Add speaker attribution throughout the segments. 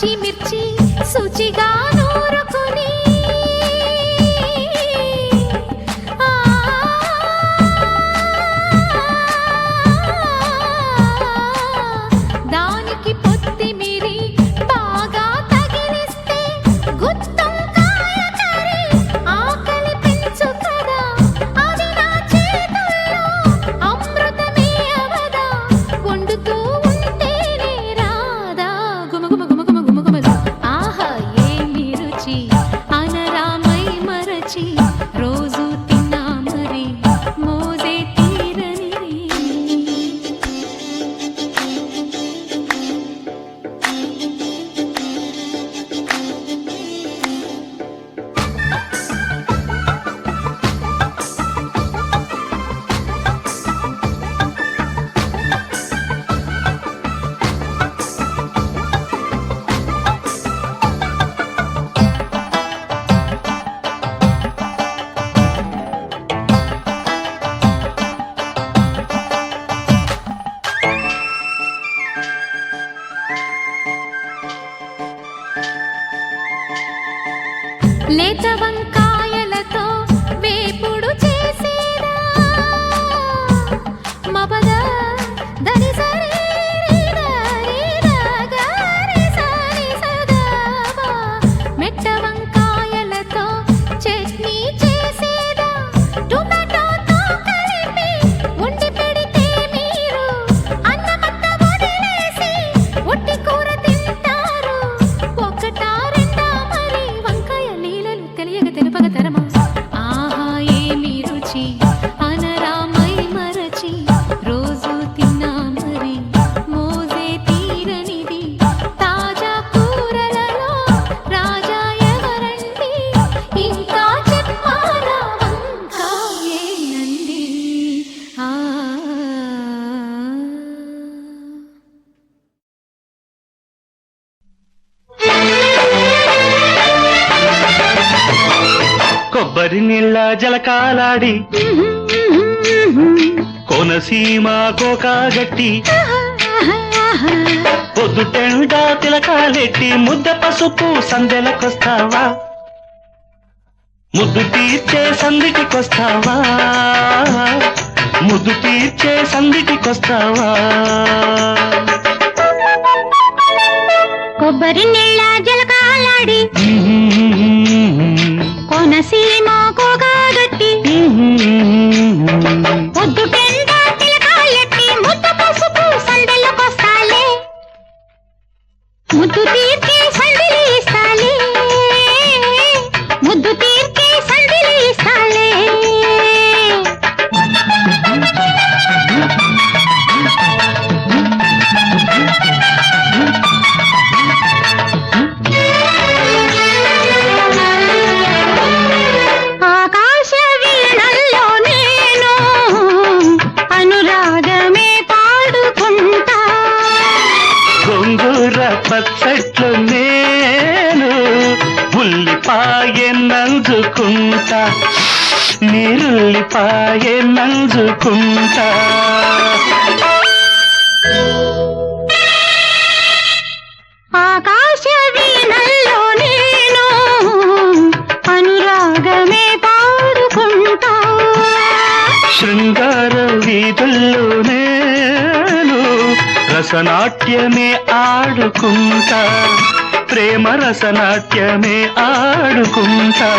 Speaker 1: పచ్చిమిర్చి శుచిగా నూరుకుని దానికి పొత్తిమిరి బాగా తగిలిస్తే గుత్తం కాయ కర్రీ ఆకలి పెంచు కదా అది నా చేతుల్లో అమృతమే అవదా వండుతూ ఉంటేనే రాదా గుమ గుమ గుమ గుమ గుమ గుమ ఆహా ఏమి రుచి అనరామై మరచి రోజు తిన్నా మరి మోజే తీరని లేత వంకాయలతో వేపుడు చేసేదా మపద దని సరి మెట్ట వంకాయలతో చట్నీ చేసేదా టొమాటోతో కలిపి వండి పెడితే మీరు అన్నమంత వదిలేసి ఒట్టి కూర తింటారు ఒకటా రెండా మరి వంకాయ లీలలు తెలియక తెలుపగ తరమా ఆహా ఏమి రుచి అనరామై మరచి రోజు తిన్నా మరి మోజే తీరనిది తాజా కూరలలో రాజా ఎవరండి ఇంకా చెప్పాలా వంకాయేనండి ఆ
Speaker 2: కొబ్బరి నీళ్ళ జలకాలాడి కోనసీమ కోకాగట్టి పొద్దుటెండా తిలకాలెట్టి ముద్ద పసుపు సందెలకొస్తావా ముద్దు తీర్చే సందిటికొస్తావా ముద్దు తీర్చే సందిటికొస్తావా
Speaker 1: కొబ్బరి నీళ్ళ జలకాలాడి కోనసీమ కోకాగట్టి పొద్దుటెండా తిలకాలెట్టి ముద్ద పసుపు సందెలకొస్తాలే ముద్దు తీర్చే సందిలి ఇస్తాలే ముద్దు తీర్చే సందిలి ఇస్తాలే ఆకాశ వీణల్లో నేను అనురాగమే పాడుకుంటా
Speaker 2: గొంగూర పచ్చట్లు నేను ఉల్లిపాయ నంజుకుంటా నీరుల్లిపాయ నంజుకుంటా
Speaker 1: ఆకాశ వీణల్లో నేను అనురాగమే పాడుకుంటా
Speaker 2: శృంగార వీధుల్లో నేను రసనాట్యమే ఆడుకుంటా ప్రేమ రసనాట్యమే ఆడుకుంటా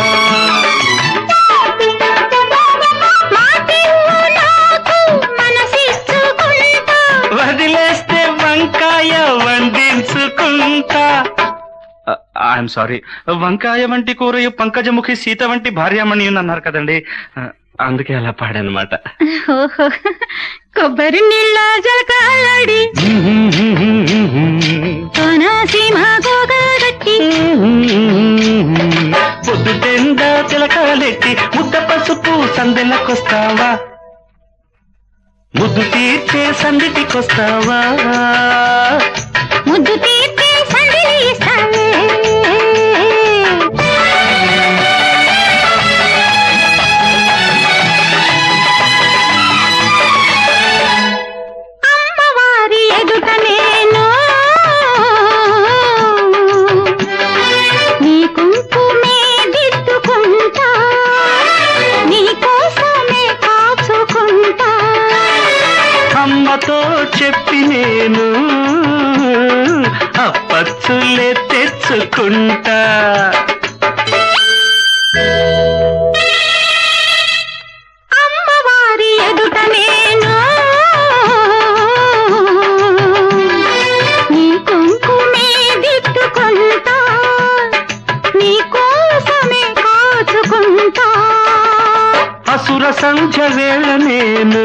Speaker 1: మాటివ్వు నాకు మనసిచ్చుకుంటా
Speaker 2: వదిలేస్తే వంకాయ వండించుకుంటా ఐఎమ్ సారీ వంకాయ వంటి కూరయు పంకజముఖి సీత వంటి భార్యామణి అన్నారు కదండి అందుకే అలా పాడనమాట
Speaker 1: ఓహో కొబ్బరి నీళ్ళ జలకాలాడి కోనసీమ కోకాగట్టి
Speaker 2: పొద్దుటెండా తిలకాలెట్టి ముద్ద పసుపు సందెలకొస్తావా ముద్దు తీర్చే సందిటికొస్తావా
Speaker 1: ముద్దు తీర్చే సందిలి ఇస్తాలే
Speaker 2: చేసుకుంటా.
Speaker 1: అమ్మవారి ఎదుట నేను నీ కుంకుమే దిద్దుకుంటా, నీ కోసమే కాచుకుంటా.
Speaker 2: అసుర సంధ్య వేళ నేను